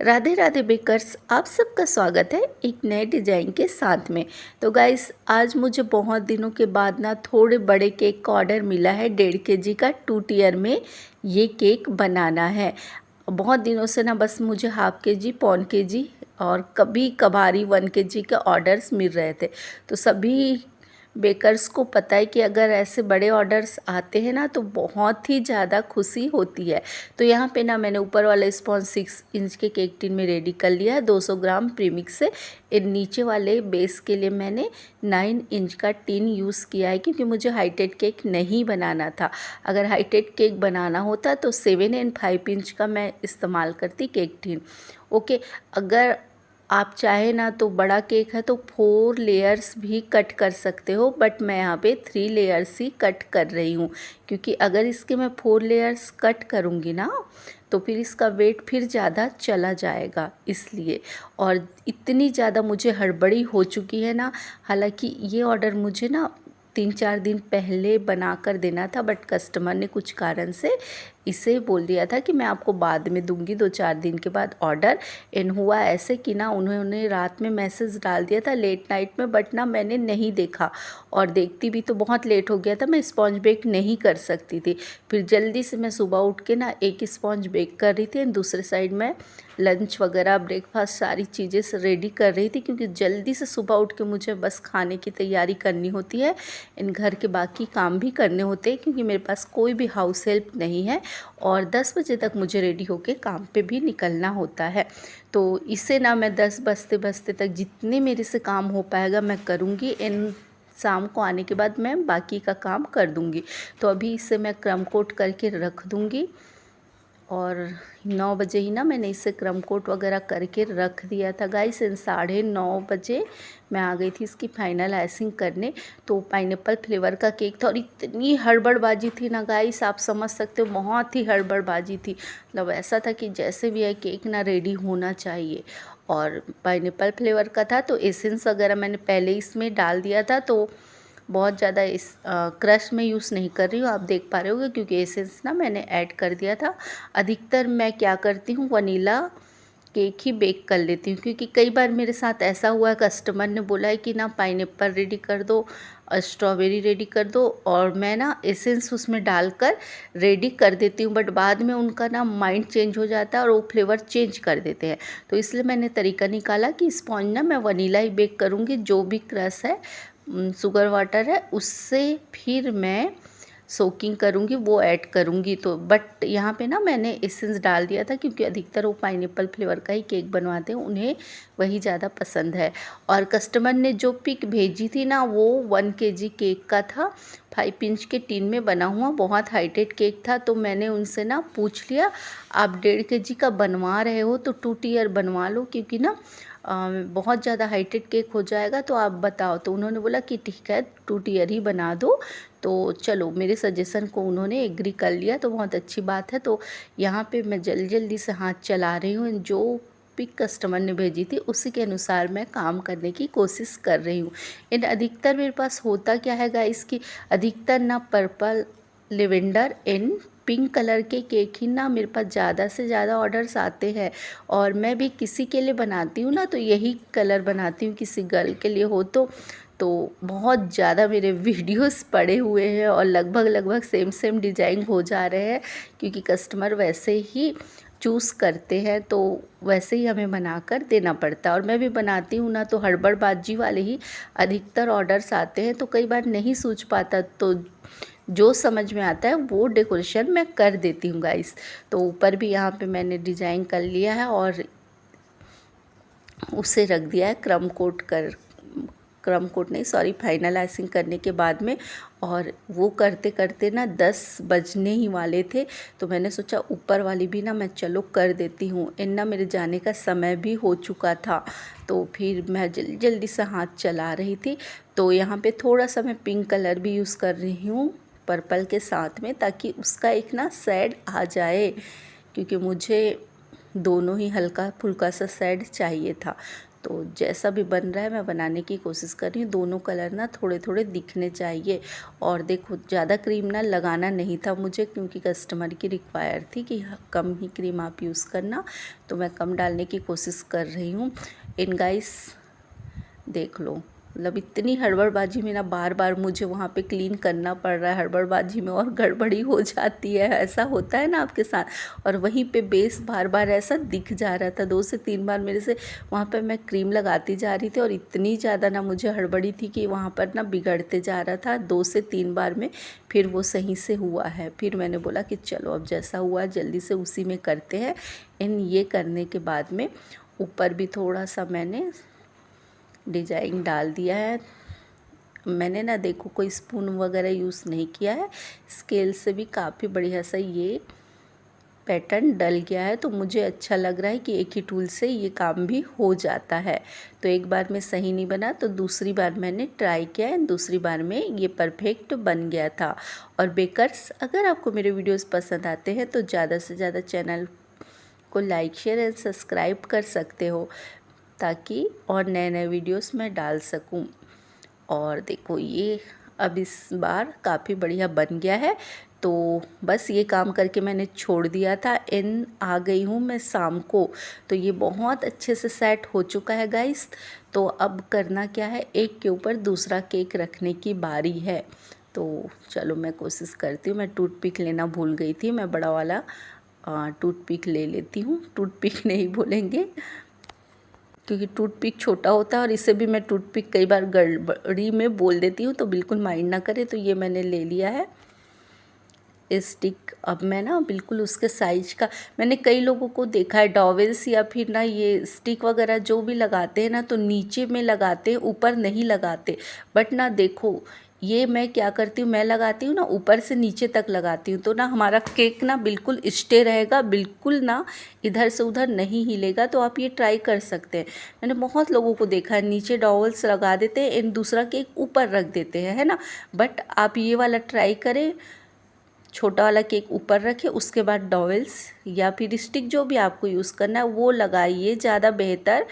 Radhe Radhe bakers, आप सबका स्वागत है एक नए डिज़ाइन के साथ में। तो गाइस, आज मुझे बहुत दिनों के बाद ना थोड़े बड़े केक का ऑर्डर मिला है। 1.5 kg का 2 टियर में ये केक बनाना है। बहुत दिनों से ना बस मुझे 1/2 kg, 1/4 kg और कभी कभारी 1 kg के ऑर्डर्स मिल रहे थे। तो सभी बेकर्स को पता है कि अगर ऐसे बड़े ऑर्डर्स आते हैं ना तो बहुत ही ज़्यादा खुशी होती है। तो यहाँ पे ना मैंने ऊपर वाला स्पॉन्ज 6 इंच के केक टिन में रेडी कर लिया है 200 ग्राम प्रीमिक्स से। नीचे वाले बेस के लिए मैंने 9 इंच का टिन यूज़ किया है क्योंकि मुझे हाइटेड केक नहीं बनाना था। अगर हाइटेड केक बनाना होता तो 7 एंड 5 इंच का मैं इस्तेमाल करती केक टिन। ओके, अगर आप चाहे ना तो बड़ा केक है तो 4 लेयर्स भी कट कर सकते हो, बट मैं यहाँ पे 3 लेयर्स ही कट कर रही हूँ क्योंकि अगर इसके मैं 4 लेयर्स कट करूँगी ना तो फिर इसका वेट फिर ज़्यादा चला जाएगा इसलिए। और इतनी ज़्यादा मुझे हड़बड़ी हो चुकी है ना, हालांकि ये ऑर्डर मुझे ना 3-4 दिन पहले बना कर देना था, बट कस्टमर ने कुछ कारण से इसे बोल दिया था कि मैं आपको बाद में दूंगी 2-4 दिन के बाद ऑर्डर। इन हुआ ऐसे कि ना उन्होंने रात में मैसेज डाल दिया था लेट नाइट में, बट ना मैंने नहीं देखा और देखती भी तो बहुत लेट हो गया था, मैं स्पॉन्ज बेक नहीं कर सकती थी। फिर जल्दी से मैं सुबह उठ के ना एक स्पॉन्ज बेक कर रही थी एंड दूसरे साइड में लंच वगैरह ब्रेकफास्ट सारी चीज़ें रेडी कर रही थी क्योंकि जल्दी से सुबह उठ के मुझे बस खाने की तैयारी करनी होती है। इन घर के बाकी काम भी करने होते हैं क्योंकि मेरे पास कोई भी हाउस हेल्प नहीं है और 10 बजे तक मुझे रेडी होके काम पे भी निकलना होता है। तो इसे ना मैं 10 बजते बजते तक जितने मेरे से काम हो पाएगा मैं करूँगी। इन शाम को आने के बाद मैं बाकी का काम कर दूँगी। तो अभी इसे मैं क्रम कोट करके रख दूँगी और 9 बजे ही ना मैंने इसे क्रम कोट वगैरह करके रख दिया था गाइस। 9:30 बजे मैं आ गई थी इसकी फाइनल आइसिंग करने। तो पाइनएप्पल फ्लेवर का केक था और इतनी हड़बड़बाजी थी ना गाइस, आप समझ सकते हो बहुत ही हड़बड़बाजी थी। मतलब ऐसा था कि जैसे भी है केक ना रेडी होना चाहिए। और पाइनएप्पल फ्लेवर का था तो एसेंस वगैरह मैंने पहले इसमें डाल दिया था, तो बहुत ज़्यादा इस क्रश में यूज़ नहीं कर रही हूँ, आप देख पा रहे होगे क्योंकि एसेंस ना मैंने ऐड कर दिया था। अधिकतर मैं क्या करती हूँ, वनीला केक ही बेक कर लेती हूँ क्योंकि कई बार मेरे साथ ऐसा हुआ है कस्टमर ने बोला है कि ना पाइनएप्पल रेडी कर दो और स्ट्रॉबेरी रेडी कर दो, और मैं ना एसेंस उसमें डालकर रेडी कर देती हूँ, बट बाद में उनका ना माइंड चेंज हो जाता है और वो फ्लेवर चेंज कर देते हैं। तो इसलिए मैंने तरीका निकाला कि स्पॉन्ज ना मैं वनीला ही बेक करूँगी, जो भी क्रश है शुगर वाटर है उससे फिर मैं सोकिंग करूँगी वो ऐड करूँगी। तो बट यहाँ पे ना मैंने एसेंस डाल दिया था क्योंकि अधिकतर वो पाइनएप्पल फ्लेवर का ही केक बनवाते हैं, उन्हें वही ज़्यादा पसंद है। और कस्टमर ने जो पिक भेजी थी ना वो 1 kg केक का था, 5 इंच के टिन में बना हुआ बहुत हाइटेड केक था। तो मैंने उनसे ना पूछ लिया, आप 1.5 kg का बनवा रहे हो तो 2 टियर बनवा लो क्योंकि ना बहुत ज़्यादा हाइटेड केक हो जाएगा, तो आप बताओ। तो उन्होंने बोला कि ठीक है 2 टियर ही बना दो। तो चलो मेरे सजेशन को उन्होंने एग्री कर लिया, तो बहुत अच्छी बात है। तो यहाँ पे मैं जल्दी जल्दी से हाथ चला रही हूँ, जो पिक कस्टमर ने भेजी थी उसी के अनुसार मैं काम करने की कोशिश कर रही हूँ। इन अधिकतर मेरे पास होता क्या है गाइस कि अधिकतर ना purple, lavender and pink colour के केक ही ना मेरे पास ज़्यादा से ज़्यादा ऑर्डर्स आते हैं। और मैं भी किसी के लिए बनाती हूँ ना तो यही कलर बनाती हूँ, किसी गर्ल के लिए हो तो बहुत ज़्यादा मेरे वीडियोस पड़े हुए हैं और लगभग लगभग सेम सेम डिज़ाइन हो जा रहे हैं क्योंकि कस्टमर वैसे ही चूज़ करते हैं, तो वैसे ही हमें बनाकर देना पड़ता है। और मैं भी बनाती हूँ ना तो हड़बड़बाजी वाले ही अधिकतर ऑर्डर्स आते हैं, तो कई बार नहीं सूझ पाता, तो जो समझ में आता है वो डेकोरेशन मैं कर देती हूँ गाइस। तो ऊपर भी यहाँ पे मैंने डिज़ाइन कर लिया है और उसे रख दिया है क्रम कोट नहीं सॉरी फाइनल आइसिंग करने के बाद में। और वो करते करते ना 10 बजने ही वाले थे, तो मैंने सोचा ऊपर वाली भी ना मैं चलो कर देती हूँ। ना मेरे जाने का समय भी हो चुका था, तो फिर मैं जल्दी जल्दी से हाथ चला रही थी। तो यहाँ पे थोड़ा सा मैं पिंक कलर भी यूज़ कर रही हूँ पर्पल के साथ में, ताकि उसका एक ना शेड आ जाए क्योंकि मुझे दोनों ही हल्का फुल्का सा शेड चाहिए था। तो जैसा भी बन रहा है मैं बनाने की कोशिश कर रही हूँ। दोनों कलर ना थोड़े थोड़े दिखने चाहिए। और देखो ज़्यादा क्रीम ना लगाना नहीं था मुझे, क्योंकि कस्टमर की रिक्वायर थी कि कम ही क्रीम आप यूज़ करना, तो मैं कम डालने की कोशिश कर रही हूँ। इन गाइस देख लो, मतलब इतनी हड़बड़बाजी में ना बार बार मुझे वहाँ पे क्लीन करना पड़ रहा है। हड़बड़बाजी में और गड़बड़ी हो जाती है, ऐसा होता है ना आपके साथ। और वहीं पे बेस बार बार ऐसा दिख जा रहा था, 2 से 3 बार मेरे से वहाँ पे मैं क्रीम लगाती जा रही थी और इतनी ज़्यादा ना मुझे हड़बड़ी थी कि वहाँ पर ना बिगड़ते जा रहा था। 2 से 3 बार में फिर वो सही से हुआ है। फिर मैंने बोला कि चलो अब जैसा हुआ जल्दी से उसी में करते हैं। ये करने के बाद में ऊपर भी थोड़ा सा मैंने डिजाइन डाल दिया है। मैंने ना देखो कोई स्पून वगैरह यूज़ नहीं किया है, स्केल से भी काफ़ी बढ़िया सा ये पैटर्न डल गया है। तो मुझे अच्छा लग रहा है कि एक ही टूल से ये काम भी हो जाता है। तो एक बार में सही नहीं बना तो दूसरी बार मैंने ट्राई किया है, दूसरी बार में ये परफेक्ट बन गया था। और बेकर्स, अगर आपको मेरे वीडियोस पसंद आते हैं तो ज़्यादा से ज़्यादा चैनल को लाइक शेयर एंड सब्सक्राइब कर सकते हो, ताकि और नए नए वीडियोस मैं डाल सकूं। और देखो ये अब इस बार काफ़ी बढ़िया बन गया है। तो बस ये काम करके मैंने छोड़ दिया था। आ गई हूँ मैं शाम को, तो ये बहुत अच्छे से सेट हो चुका है गाइस। तो अब करना क्या है, एक के ऊपर दूसरा केक रखने की बारी है। तो चलो मैं कोशिश करती हूँ। मैं टूथपिक लेना भूल गई थी, मैं बड़ा वाला टूथपिक ले लेती हूँ। टूथपिक नहीं बोलेंगे क्योंकि टूथपिक छोटा होता है, और इसे भी मैं टूथपिक कई बार गड़बड़ी में बोल देती हूँ, तो बिल्कुल माइंड ना करे। तो ये मैंने ले लिया है स्टिक। अब मैं ना बिल्कुल उसके साइज का, मैंने कई लोगों को देखा है डॉवेल्स या फिर ना ये स्टिक वगैरह जो भी लगाते हैं ना, तो नीचे में लगाते हैं, ऊपर नहीं लगाते। बट ना देखो ये मैं क्या करती हूँ, मैं लगाती हूँ ना ऊपर से नीचे तक लगाती हूँ, तो ना हमारा केक ना बिल्कुल स्टे रहेगा, बिल्कुल ना इधर से उधर नहीं हिलेगा। तो आप ये ट्राई कर सकते हैं। मैंने बहुत लोगों को देखा है नीचे डॉवल्स लगा देते हैं एंड दूसरा केक ऊपर रख देते हैं, है ना। बट आप ये वाला ट्राई करें, छोटा वाला केक ऊपर रखें, उसके बाद डॉवेल्स या फिर स्टिक जो भी आपको यूज़ करना है वो लगाइए, ज़्यादा बेहतर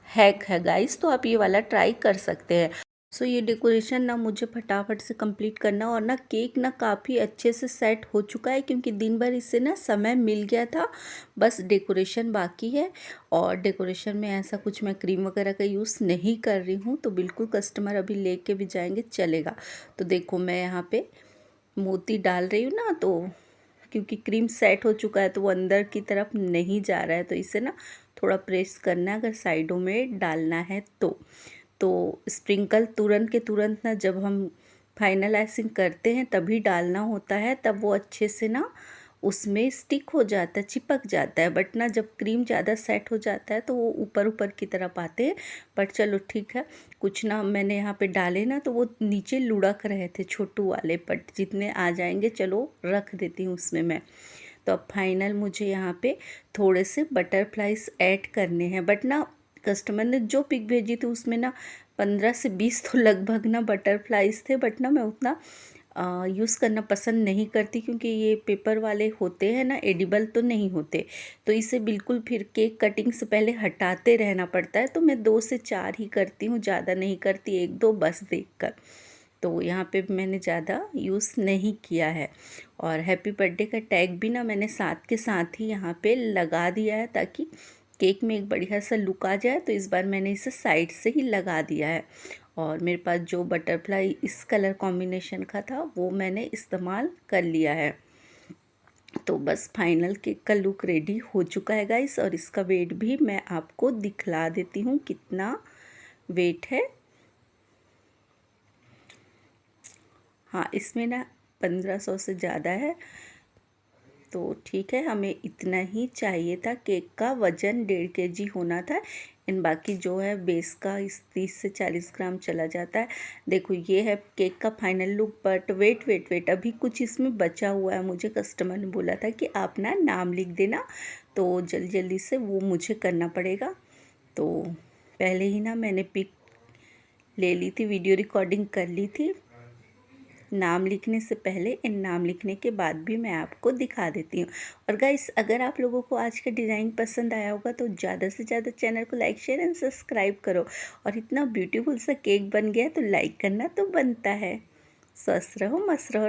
हैक है गाइस। तो आप ये वाला ट्राई कर सकते हैं। सो ये डेकोरेशन ना मुझे फटाफट से कंप्लीट करना, और ना केक ना काफ़ी अच्छे से सेट हो चुका है, क्योंकि दिन भर इससे ना समय मिल गया था। बस डेकोरेशन बाकी है। और डेकोरेशन में ऐसा कुछ मैं क्रीम वगैरह का यूज़ नहीं कर रही हूँ, तो बिल्कुल कस्टमर अभी लेके भी जाएंगे चलेगा। तो देखो मैं यहाँ पे मोती डाल रही हूँ ना, तो क्योंकि क्रीम सेट हो चुका है तो वो अंदर की तरफ नहीं जा रहा है, तो इसे ना थोड़ा प्रेस करना है अगर साइडों में डालना है तो स्प्रिंकल तुरंत के तुरंत ना, जब हम फाइनलाइजिंग करते हैं तभी डालना होता है, तब वो अच्छे से ना उसमें स्टिक हो जाता है, चिपक जाता है। बट ना जब क्रीम ज़्यादा सेट हो जाता है तो वो ऊपर ऊपर की तरफ आते हैं। बट चलो ठीक है, कुछ ना मैंने यहाँ पे डाले ना तो वो नीचे लुढ़क रहे थे छोटू वाले, बट जितने आ जाएंगे चलो रख देती हूँ उसमें मैं। तो अब फाइनल मुझे यहाँ पे थोड़े से बटरफ्लाइज ऐड करने हैं। बट ना कस्टमर ने जो पिक भेजी थी उसमें ना 15 से 20 तो लगभग ना बटरफ्लाइज थे। बट ना मैं उतना यूज़ करना पसंद नहीं करती, क्योंकि ये पेपर वाले होते हैं ना, एडिबल तो नहीं होते। तो इसे बिल्कुल फिर केक कटिंग से पहले हटाते रहना पड़ता है। तो मैं 2 से 4 ही करती हूँ, ज़्यादा नहीं करती, 1-2 बस देखकर। तो यहाँ पे मैंने ज़्यादा यूज़ नहीं किया है। और हैप्पी बर्थडे का टैग भी ना मैंने साथ के साथ ही यहाँ पे लगा दिया है, ताकि केक में एक बढ़िया सा लुक आ जाए। तो इस बार मैंने इसे साइड से ही लगा दिया है। और मेरे पास जो बटरफ्लाई इस कलर कॉम्बिनेशन का था वो मैंने इस्तेमाल कर लिया है। तो बस फाइनल केक का लुक रेडी हो चुका है गाइस। और इसका वेट भी मैं आपको दिखला देती हूँ कितना वेट है। हाँ, इसमें ना 1500 से ज़्यादा है, तो ठीक है, हमें इतना ही चाहिए था। केक का वज़न 1.5 kg होना था। इन बाकी जो है बेस का इस 30 से 40 ग्राम चला जाता है। देखो ये है केक का फाइनल लुक। बट वेट अभी कुछ इसमें बचा हुआ है। मुझे कस्टमर ने बोला था कि आप ना नाम लिख देना, तो जल्दी जल्दी से वो मुझे करना पड़ेगा। तो पहले ही ना मैंने पिक ले ली थी, वीडियो रिकॉर्डिंग कर ली थी। नाम लिखने से पहले एंड नाम लिखने के बाद भी मैं आपको दिखा देती हूँ। और गाइस, अगर आप लोगों को आज का डिज़ाइन पसंद आया होगा तो ज़्यादा से ज़्यादा चैनल को लाइक शेयर एंड सब्सक्राइब करो। और इतना ब्यूटीफुल सा केक बन गया तो लाइक करना तो बनता है। स्वस्थ रहो, मस्त रहो।